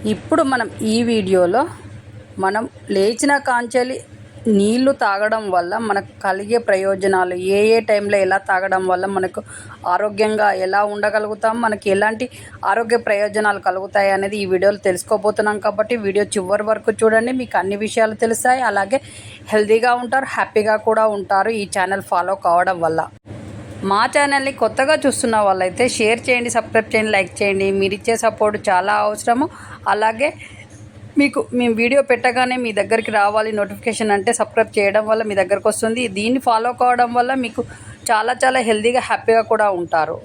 ఇప్పుడు మనం ఈ వీడియోలో మనం లేచిన కాంచెలి నీళ్లు తాగడం వల్ల మనకు కలిగే ప్రయోజనాలు ఏ టైంలో ఎలా తాగడం వల్ల మనకు ఆరోగ్యంగా ఎలా ఉండగలుగుతాం, మనకి ఎలాంటి ఆరోగ్య ప్రయోజనాలు కలుగుతాయి అనేది ఈ వీడియోలో తెలుసుకోబోతున్నాం. కాబట్టి వీడియో చివరి వరకు చూడండి, మీకు అన్ని విషయాలు తెలుస్తాయి. అలాగే హెల్తీగా ఉంటారు, హ్యాపీగా కూడా ఉంటారు ఈ ఛానల్ ఫాలో కావడం వల్ల. మా ఛానల్ని కొత్తగా చూస్తున్న వాళ్ళైతే షేర్ చేయండి, సబ్స్క్రైబ్ చేయండి, లైక్ చేయండి. మీరు ఇచ్చే సపోర్ట్ చాలా అవసరము. అలాగే మీకు మేము వీడియో పెట్టగానే మీ దగ్గరికి రావాలి నోటిఫికేషన్ అంటే సబ్స్క్రైబ్ చేయడం వల్ల మీ దగ్గరకు వస్తుంది. దీన్ని ఫాలో కావడం వల్ల మీకు చాలా హెల్తీగా హ్యాపీగా కూడా ఉంటారు.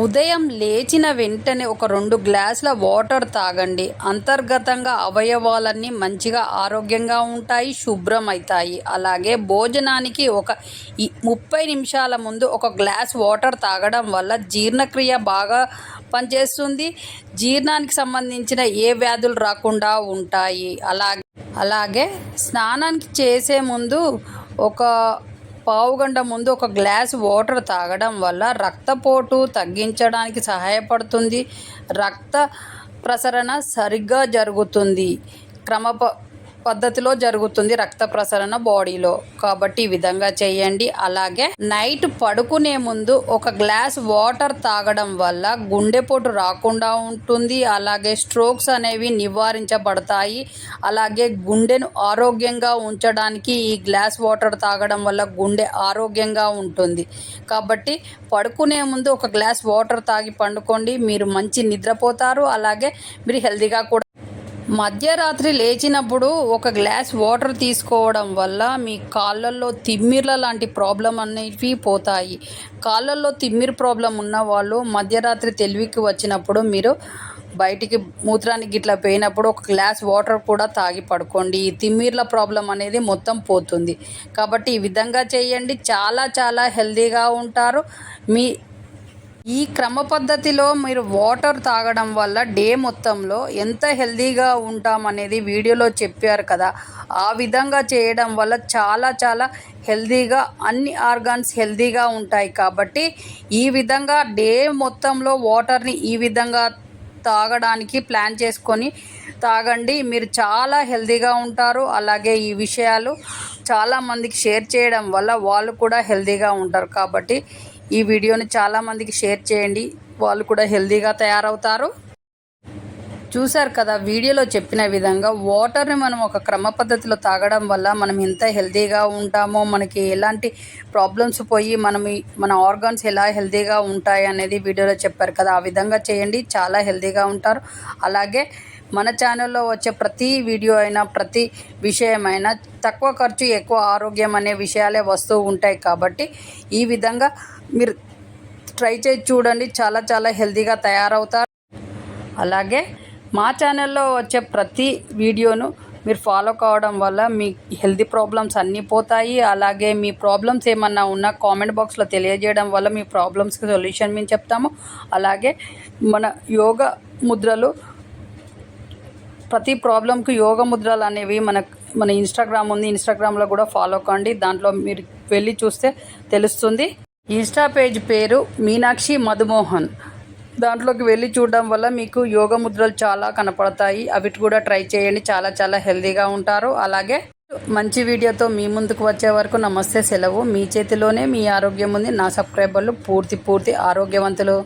ఉదయం లేచిన వెంటనే ఒక 2 గ్లాసుల వాటర్ తాగండి. అంతర్గతంగా అవయవాలన్నీ మంచిగా ఆరోగ్యంగా ఉంటాయి, శుభ్రం అవుతాయి. అలాగే భోజనానికి ఒక 30 నిమిషాల ముందు ఒక గ్లాస్ వాటర్ తాగడం వల్ల జీర్ణక్రియ బాగా పనిచేస్తుంది. జీర్ణానికి సంబంధించిన ఏ వ్యాధులు రాకుండా ఉంటాయి. అలాగే స్నానానికి చేసే ముందు ఒక పావుగంట ముందు ఒక గ్లాస్ వాటర్ తాగడం వల్ల రక్తపోటు తగ్గించడానికి సహాయపడుతుంది. రక్త ప్రసరణ సరిగ్గా జరుగుతుంది, పద్ధతిలో జరుగుతుంది రక్త ప్రసరణ బాడీలో. కాబట్టి ఈ విధంగా చేయండి. అలాగే నైట్ పడుకునే ముందు ఒక గ్లాస్ వాటర్ తాగడం వల్ల గుండెపోటు రాకుండా ఉంటుంది. అలాగే స్ట్రోక్స్ అనేవి నివారించబడతాయి. అలాగే గుండెను ఆరోగ్యంగా ఉంచడానికి ఈ గ్లాస్ వాటర్ తాగడం వల్ల గుండె ఆరోగ్యంగా ఉంటుంది. కాబట్టి పడుకునే ముందు ఒక గ్లాస్ వాటర్ తాగి పండుకోండి, మీరు మంచి నిద్రపోతారు. అలాగే మీరు హెల్తీగా కూడా. మధ్యరాత్రి లేచినప్పుడు ఒక గ్లాస్ వాటర్ తీసుకోవడం వల్ల మీ కాళ్ళల్లో తిమ్మిర్ల లాంటి ప్రాబ్లం అనేవి పోతాయి. కాళ్ళల్లో తిమ్మిరి ప్రాబ్లం ఉన్న వాళ్ళు మధ్యరాత్రి తెలివికి వచ్చినప్పుడు మీరు బయటికి మూత్రానికి గిట్లా పోయినప్పుడు ఒక గ్లాస్ వాటర్ కూడా తాగి పడుకోండి. ఈ తిమ్మిర్ల ప్రాబ్లం అనేది మొత్తం పోతుంది. కాబట్టి ఈ విధంగా చేయండి, చాలా హెల్తీగా ఉంటారు. ఈ క్రమ పద్ధతిలో మీరు వాటర్ తాగడం వల్ల డే మొత్తంలో ఎంత హెల్తీగా ఉంటామనేది వీడియోలో చెప్పారు కదా. ఆ విధంగా చేయడం వల్ల చాలా హెల్తీగా అన్ని ఆర్గాన్స్ హెల్తీగా ఉంటాయి. కాబట్టి ఈ విధంగా డే మొత్తంలో వాటర్ని ఈ విధంగా తాగడానికి ప్లాన్ చేసుకొని తాగండి, మీరు చాలా హెల్తీగా ఉంటారు. అలాగే ఈ విషయాలు చాలామందికి షేర్ చేయడం వల్ల వాళ్ళు కూడా హెల్తీగా ఉంటారు. కాబట్టి ఈ వీడియోని చాలామందికి షేర్ చేయండి, వాళ్ళు కూడా హెల్తీగా తయారవుతారు. చూశారు కదా, వీడియోలో చెప్పిన విధంగా వాటర్ని మనం ఒక క్రమ పద్ధతిలో తాగడం వల్ల మనం ఎంత హెల్తీగా ఉంటామో, మనకి ఎలాంటి ప్రాబ్లమ్స్ పోయి మన ఆర్గాన్స్ ఎలా హెల్తీగా ఉంటాయి అనేది వీడియోలో చెప్పారు కదా. ఆ విధంగా చేయండి, చాలా హెల్తీగా ఉంటారు. అలాగే మన ఛానల్లో వచ్చే ప్రతి వీడియో అయినా ప్రతి విషయమైనా తక్కువ ఖర్చు ఎక్కువ ఆరోగ్యం అనే విషయాలే వస్తూ ఉంటాయి. కాబట్టి ఈ విధంగా మీరు ట్రై చేసి చూడండి, చాలా హెల్తీగా తయారవుతారు. అలాగే మా ఛానల్లో వచ్చే ప్రతి వీడియోను మీరు ఫాలో కావడం వల్ల మీ హెల్తీ ప్రాబ్లమ్స్ అన్నీ పోతాయి. అలాగే మీ ప్రాబ్లమ్స్ ఏమన్నా ఉన్నా కామెంట్ బాక్స్లో తెలియజేయడం వల్ల మీ ప్రాబ్లమ్స్కి సొల్యూషన్ మేము చెప్తాము. అలాగే మన యోగ ముద్రలు, ప్రతి ప్రాబ్లంకి యోగ ముద్రలు అనేవి మన ఇన్స్టాగ్రామ్ ఉంది, ఇన్స్టాగ్రామ్లో కూడా ఫాలో కండి. దాంట్లో మీరు వెళ్ళి చూస్తే తెలుస్తుంది. ఇన్స్టా పేజ్ పేరు మీనాక్షి మధుమోహన్. దాంట్లోకి వెళ్ళి చూడడం వల్ల మీకు యోగ ముద్రలు చాలా కనపడతాయి. అవి కూడా ట్రై చేయండి, చాలా హెల్తీగా ఉంటారు. అలాగే మంచి వీడియోతో మీ ముందుకు వచ్చే వరకు నమస్తే, సెలవు. మీ చేతిలోనే మీ ఆరోగ్యం ఉంది. నా సబ్స్క్రైబర్లు పూర్తి ఆరోగ్యవంతులు.